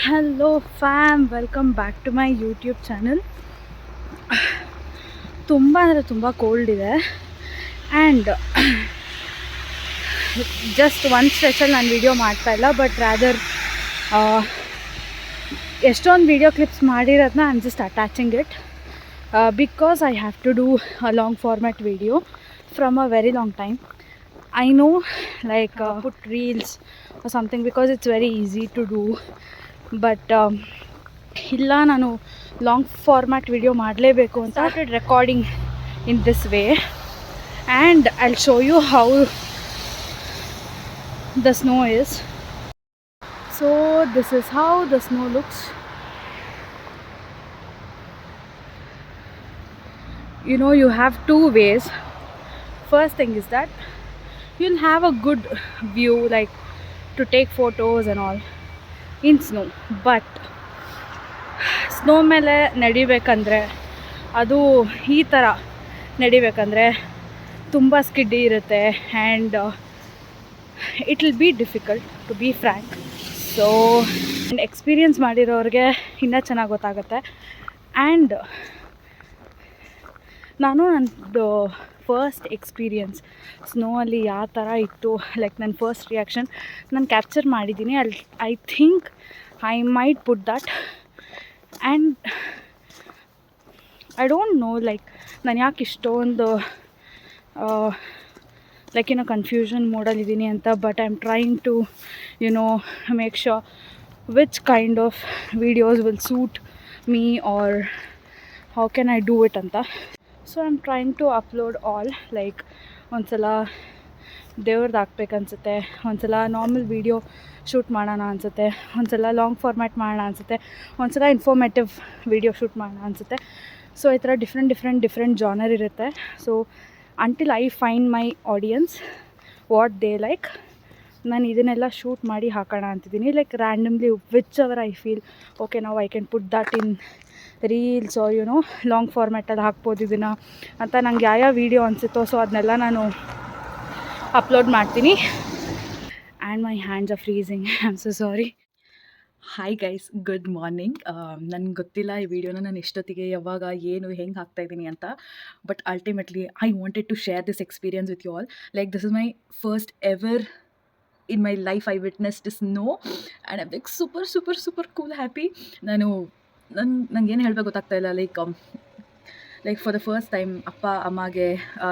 Hello fam, welcome back to my YouTube channel. ತುಂಬ ಅಂದರೆ ತುಂಬ ಕೋಲ್ಡ್ ಇದೆ ಆ್ಯಂಡ್ ಜಸ್ಟ್ ಒನ್ ಸ್ಟ್ರೆಚಲ್ಲಿ ನಾನು ವೀಡಿಯೋ ಮಾಡ್ತಾಯಿಲ್ಲ, ಬಟ್ ರಾದರ್ ಎಷ್ಟೊಂದು ವೀಡಿಯೋ ಕ್ಲಿಪ್ಸ್ ಮಾಡಿರೋದನ್ನ I am just attaching it because I have to do a long format video from a very long time. I know, like put reels or something because it's very easy to do, but ಇಲ್ಲ ನಾನು long format video ಮಾಡಲೇಬೇಕು ಅಂತ started recording in this way and I will show you how the snow is. So this is how the snow looks. You know, you have two ways. First thing is that you'll have a good view, like to take photos and all in snow, but snow ಮೇಲೆ ನಡಿಬೇಕಂದ್ರೆ, ಅದು ಈ ಥರ ನಡಿಬೇಕಂದ್ರೆ ತುಂಬ skiddy ಇರುತ್ತೆ and it will be difficult to be frank. So experience ಮಾಡಿರೋರಿಗೆ ಇನ್ನೂ ಚೆನ್ನಾಗಿ ಗೊತ್ತಾಗುತ್ತೆ. ಆ್ಯಂಡ್ ನಾನು ನನ್ನದು ಫಸ್ಟ್ ಎಕ್ಸ್ಪೀರಿಯನ್ಸ್ ಸ್ನೋ ಅಲ್ಲಿ ಯಾವ ಥರ ಇತ್ತು, ಲೈಕ್ ನನ್ನ ಫಸ್ಟ್ ರಿಯಾಕ್ಷನ್ ನಾನು ಕ್ಯಾಪ್ಚರ್ ಮಾಡಿದ್ದೀನಿ. I think I might put that. And I don't know, like ನಾನು ಯಾಕೆ ಇಷ್ಟೊಂದು ಲೈಕ್ ಏನೋ ಕನ್ಫ್ಯೂಷನ್ ಮೋಡಲ್ಲಿದ್ದೀನಿ ಅಂತ, but I am trying to make sure which kind of videos will suit me or how can I do it ಅಂತ. So I am trying to upload all, like ಒಂದ್ಸಲ ದೇವ್ರದ್ದು ಹಾಕ್ಬೇಕನ್ಸುತ್ತೆ, ಒಂದ್ಸಲ ನಾರ್ಮಲ್ ವೀಡಿಯೋ ಶೂಟ್ ಮಾಡೋಣ ಅನಿಸುತ್ತೆ, ಒಂದ್ಸಲ long format ಮಾಡೋಣ ಅನಿಸುತ್ತೆ, ಒಂದ್ಸಲ ಇನ್ಫಾರ್ಮೇಟಿವ್ ವೀಡಿಯೋ ಶೂಟ್ ಮಾಡೋಣ ಅನಿಸುತ್ತೆ. ಸೊ ಈ ಥರ ಡಿಫ್ರೆಂಟ್ ಜಾನರ್ ಇರುತ್ತೆ. So until I find my audience what they like, ನಾನು ಇದನ್ನೆಲ್ಲ ಶೂಟ್ ಮಾಡಿ ಹಾಕೋಣ ಅಂತಿದ್ದೀನಿ. Like randomly which hour I feel okay ನಾವು I can put that in reels or long ಫಾರ್ಮ್ಯಾಟಲ್ಲಿ ಹಾಕ್ಬೋದು ಇದನ್ನು ಅಂತ ನಂಗೆ ಯಾವ ವೀಡಿಯೋ ಅನಿಸುತ್ತೋ, ಸೊ ಅದನ್ನೆಲ್ಲ ನಾನು ಅಪ್ಲೋಡ್ ಮಾಡ್ತೀನಿ. And my hands are freezing, I am so sorry. Hi guys, good morning. ನನಗೆ ಗೊತ್ತಿಲ್ಲ ಈ ವಿಡಿಯೋನ ನಾನು ಎಷ್ಟೊತ್ತಿಗೆ ಯಾವಾಗ ಏನು ಹೆಂಗೆ ಹಾಕ್ತಾಯಿದ್ದೀನಿ ಅಂತ, but ultimately I wanted to share this experience with you all. Like this is my first ever in my life I witnessed snow and I'm like super cool, happy. ನಂಗೆ ಏನು ಹೇಳಬೇಕು ಗೊತ್ತಾಗ್ತಾ ಇಲ್ಲ. Like for the first time ಅಪ್ಪ ಅಮ್ಮಗೆ,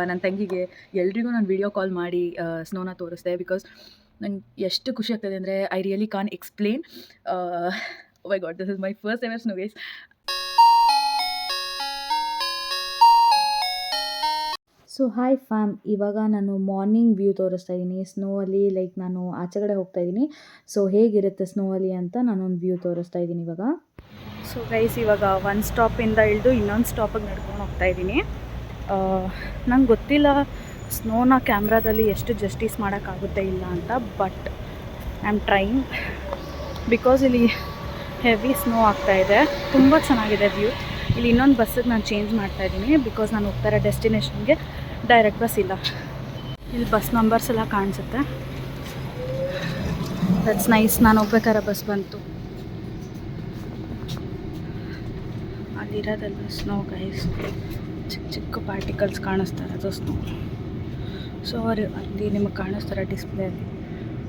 ನನ್ನ ತಂಗಿಗೆ, ಎಲ್ರಿಗೂ ನಾನು ವೀಡಿಯೋ ಕಾಲ್ ಮಾಡಿ ಸ್ನೋನ ತೋರಿಸ್ದೆ. ಬಿಕಾಸ್ ನಂಗೆ ಎಷ್ಟು ಖುಷಿ ಆಗ್ತಾಯಿದೆ ಅಂದರೆ I really can't explain. Oh my god, this is my first ever snow guys. So hi fam, ಇವಾಗ ನಾನು ಮಾರ್ನಿಂಗ್ ವ್ಯೂ ತೋರಿಸ್ತಾ ಇದ್ದೀನಿ ಸ್ನೋ ಅಲ್ಲಿ. ಲೈಕ್ ನಾನು ಆಚೆಗಡೆ ಹೋಗ್ತಾ ಇದ್ದೀನಿ, ಸೊ ಹೇಗಿರುತ್ತೆ ಸ್ನೋ ಅಲ್ಲಿ ಅಂತ ನಾನೊಂದು ವ್ಯೂ ತೋರಿಸ್ತಾ ಇದ್ದೀನಿ ಇವಾಗ. ಸೊ ಗೈಸ್, ಇವಾಗ ಒಂದು ಸ್ಟಾಪಿಂದ ಇಳಿದು ಇನ್ನೊಂದು ಸ್ಟಾಪಿಗೆ ನಡ್ಕೊಂಡು ಹೋಗ್ತಾ ಇದ್ದೀನಿ. ನಂಗೆ ಗೊತ್ತಿಲ್ಲ ಸ್ನೋನ ಕ್ಯಾಮ್ರಾದಲ್ಲಿ ಎಷ್ಟು ಜಸ್ಟಿಸ್ ಮಾಡೋಕ್ಕಾಗುತ್ತೆ ಇಲ್ಲ ಅಂತ, but I am trying. Because ಇಲ್ಲಿ ಹೆವಿ ಸ್ನೋ ಆಗ್ತಾಯಿದೆ, ತುಂಬ ಚೆನ್ನಾಗಿದೆ ವ್ಯೂ. ಇಲ್ಲಿ ಇನ್ನೊಂದು ಬಸ್ಸಿಗೆ ನಾನು ಚೇಂಜ್ ಮಾಡ್ತಾಯಿದ್ದೀನಿ ಬಿಕಾಸ್ ನಾನು ಹೋಗ್ತಾ ಇರೋ ಡೆಸ್ಟಿನೇಷನ್ಗೆ ಡೈರೆಕ್ಟ್ ಬಸ್ ಇಲ್ಲ. ಇಲ್ಲಿ ಬಸ್ ನಂಬರ್ಸ್ ಎಲ್ಲ ಕಾಣಿಸುತ್ತೆ, ದಟ್ಸ್ ನೈಸ್. ನಾನು ಹೋಗ್ಬೇಕಾದ್ರೆ ಬಸ್ ಬಂತು. ಅಲ್ಲಿರೋದೆಲ್ಲ ಸ್ನೋ ಗೈಸ್, ಚಿಕ್ಕ ಪಾರ್ಟಿಕಲ್ಸ್ ಕಾಣಿಸ್ತಾ ಇರೋದು ಸ್ನೋ. ಸೊ ಅಲ್ಲಿ ನಿಮಗೆ ಕಾಣಿಸ್ತಾರೆ ಡಿಸ್ಪ್ಲೇಯಲ್ಲಿ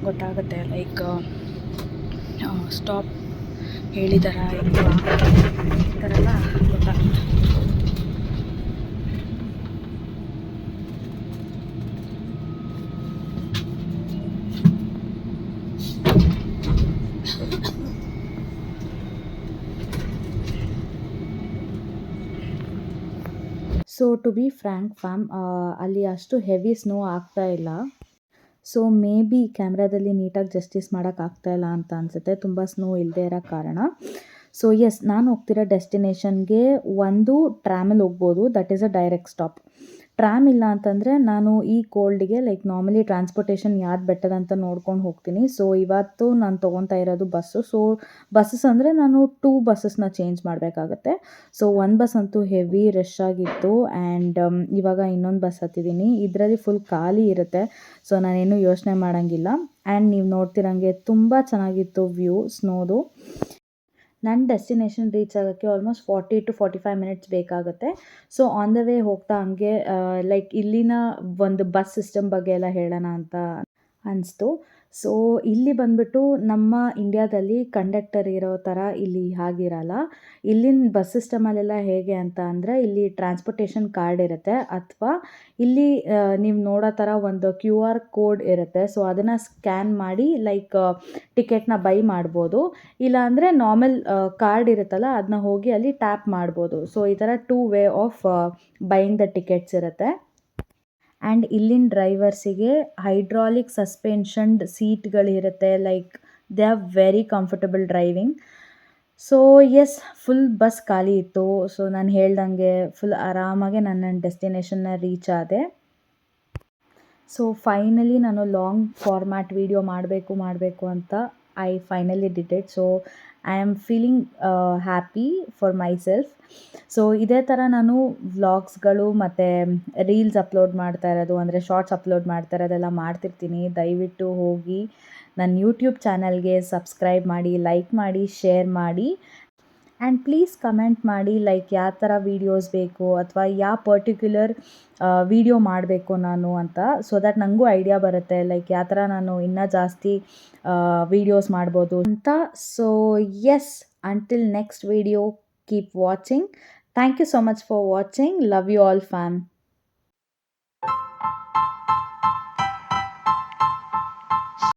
ಗೊತ್ತಾಗುತ್ತೆ, ಲೈಕ್ ಸ್ಟಾಪ್ ಹೇಳಿದಾರ ಇಲ್ವಾ ಈ ಥರ ಎಲ್ಲ ಗೊತ್ತಾಗುತ್ತೆ. So to be frank fam, ಅಲ್ಲಿ ಅಷ್ಟು ಹೆವಿ ಸ್ನೋ ಆಗ್ತಾ ಇಲ್ಲ. ಸೊ ಮೇ ಬಿ ಕ್ಯಾಮ್ರಾದಲ್ಲಿ ನೀಟಾಗಿ ಜಸ್ಟಿಸ್ ಮಾಡೋಕ್ಕಾಗ್ತಾಯಿಲ್ಲ ಅಂತ ಅನಿಸುತ್ತೆ, ತುಂಬ ಸ್ನೋ ಇಲ್ಲದೆ ಇರೋ ಕಾರಣ. ಸೊ ಎಸ್, ನಾನು ಹೋಗ್ತಿರೋ ಡೆಸ್ಟಿನೇಷನ್ಗೆ ಒಂದು ಟ್ರಾಮಲ್ಲಿ ಹೋಗ್ಬೋದು, that is a direct stop. Tram ಇಲ್ಲ ಅಂತಂದರೆ ನಾನು ಈ ಕೋಲ್ಡ್ಗೆ ಲೈಕ್ ನಾರ್ಮಲಿ ಟ್ರಾನ್ಸ್ಪೋರ್ಟೇಷನ್ ಯಾವ್ದು ಬೆಟರ್ ಅಂತ ನೋಡ್ಕೊಂಡು ಹೋಗ್ತೀನಿ. ಸೊ ಇವತ್ತು ನಾನು ತೊಗೊತಾ ಇರೋದು ಬಸ್ಸು. ಸೊ ಬಸ್ಸಸ್ ಅಂದರೆ ನಾನು 2 ಬಸ್ಸಸ್ನ ಚೇಂಜ್ ಮಾಡಬೇಕಾಗತ್ತೆ. ಸೊ ಒಂದು ಬಸ್ ಅಂತೂ ಹೆವಿ ರಶ್ ಆಗಿತ್ತು ಆ್ಯಂಡ್ ಇವಾಗ ಇನ್ನೊಂದು ಬಸ್ ಹತ್ತಿದ್ದೀನಿ. ಇದರಲ್ಲಿ ಫುಲ್ ಖಾಲಿ ಇರುತ್ತೆ, ಸೊ ನಾನೇನು ಯೋಚನೆ ಮಾಡೋಂಗಿಲ್ಲ. ಆ್ಯಂಡ್ ನೀವು ನೋಡ್ತಿರಂಗೆ ತುಂಬ ಚೆನ್ನಾಗಿತ್ತು ವ್ಯೂ ಸ್ನೋದು. ನನ್ನ ಡೆಸ್ಟಿನೇಷನ್ ರೀಚ್ ಆಗೋಕ್ಕೆ ಆಲ್ಮೋಸ್ಟ್ 40 to 45 ಮಿನಿಟ್ಸ್ ಬೇಕಾಗುತ್ತೆ. ಸೊ ಆನ್ ದ ವೇ ಹೋಗ್ತಾ ಹಂಗೆ ಲೈಕ್ ಇಲ್ಲಿನ ಒಂದು ಬಸ್ ಸಿಸ್ಟಮ್ ಬಗ್ಗೆ ಎಲ್ಲ ಹೇಳೋಣ ಅಂತ ಅನಿಸ್ತು. ಸೊ ಇಲ್ಲಿ ಬಂದುಬಿಟ್ಟು ನಮ್ಮ ಇಂಡಿಯಾದಲ್ಲಿ ಕಂಡಕ್ಟರ್ ಇರೋ ಥರ ಇಲ್ಲಿ ಹಾಗಿರಲ್ಲ. ಇಲ್ಲಿನ ಬಸ್ ಸಿಸ್ಟಮಲ್ಲೆಲ್ಲ ಹೇಗೆ ಅಂತ ಅಂದರೆ, ಇಲ್ಲಿ ಟ್ರಾನ್ಸ್ಪೋರ್ಟೇಷನ್ ಕಾರ್ಡ್ ಇರುತ್ತೆ, ಅಥವಾ ಇಲ್ಲಿ ನೀವು ನೋಡೋ ಥರ ಒಂದು QR ಕೋಡ್ ಇರುತ್ತೆ. ಸೊ ಅದನ್ನು ಸ್ಕ್ಯಾನ್ ಮಾಡಿ ಲೈಕ್ ಟಿಕೆಟ್ನ ಬೈ ಮಾಡ್ಬೋದು. ಇಲ್ಲಾಂದರೆ ನಾರ್ಮಲ್ ಕಾರ್ಡ್ ಇರುತ್ತಲ್ಲ, ಅದನ್ನ ಹೋಗಿ ಅಲ್ಲಿ ಟ್ಯಾಪ್ ಮಾಡ್ಬೋದು. ಸೊ ಈ ಥರ 2 way of buying the tickets ಇರುತ್ತೆ. ಆ್ಯಂಡ್ ಇಲ್ಲಿನ ಡ್ರೈವರ್ಸಿಗೆ ಹೈಡ್ರಾಲಿಕ್ ಸಸ್ಪೆನ್ಷನ್ಡ್ ಸೀಟ್ಗಳಿರುತ್ತೆ. Like they are very comfortable driving. So yes, full bus ಖಾಲಿ ಇತ್ತು. ಸೊ ನಾನು ಹೇಳ್ದಂಗೆ ಫುಲ್ ಆರಾಮಾಗೆ ನನ್ನ ಡೆಸ್ಟಿನೇಷನ್ನ ರೀಚ್ ಆದೆ. ಸೊ ಫೈನಲಿ ನಾನು ಲಾಂಗ್ ಫಾರ್ಮ್ಯಾಟ್ ವೀಡಿಯೋ ಮಾಡಬೇಕು ಅಂತ I finally did it. So I am feeling happy for myself. So ಇದೇ ಥರ ನಾನು ವ್ಲಾಗ್ಸ್ಗಳು ಮತ್ತು ರೀಲ್ಸ್ ಅಪ್ಲೋಡ್ ಮಾಡ್ತಾ ಇರೋದು, ಅಂದರೆ ಶಾರ್ಟ್ಸ್ ಅಪ್ಲೋಡ್ ಮಾಡ್ತಾ ಇರೋದೆಲ್ಲ ಮಾಡ್ತಿರ್ತೀನಿ. ದಯವಿಟ್ಟು ಹೋಗಿ ನನ್ನ ಯೂಟ್ಯೂಬ್ ಚಾನಲ್ಗೆ ಸಬ್ಸ್ಕ್ರೈಬ್ ಮಾಡಿ, ಲೈಕ್ ಮಾಡಿ, ಶೇರ್ ಮಾಡಿ. ಆ್ಯಂಡ್ ಪ್ಲೀಸ್ ಕಮೆಂಟ್ ಮಾಡಿ ಲೈಕ್ ಯಾವ ಥರ ವೀಡಿಯೋಸ್ ಬೇಕು, ಅಥವಾ ಯಾವ ಪರ್ಟಿಕ್ಯುಲರ್ ವೀಡಿಯೋ ಮಾಡಬೇಕು ನಾನು ಅಂತ. ಸೊ ದ್ಯಾಟ್ ನನಗೂ ಐಡಿಯಾ ಬರುತ್ತೆ ಲೈಕ್ ಯಾವ ಥರ ನಾನು ಇನ್ನೂ ಜಾಸ್ತಿ ವೀಡಿಯೋಸ್ ಮಾಡ್ಬೋದು ಅಂತ. So yes, until next video, keep watching. Thank you so much for watching. Love you all fam.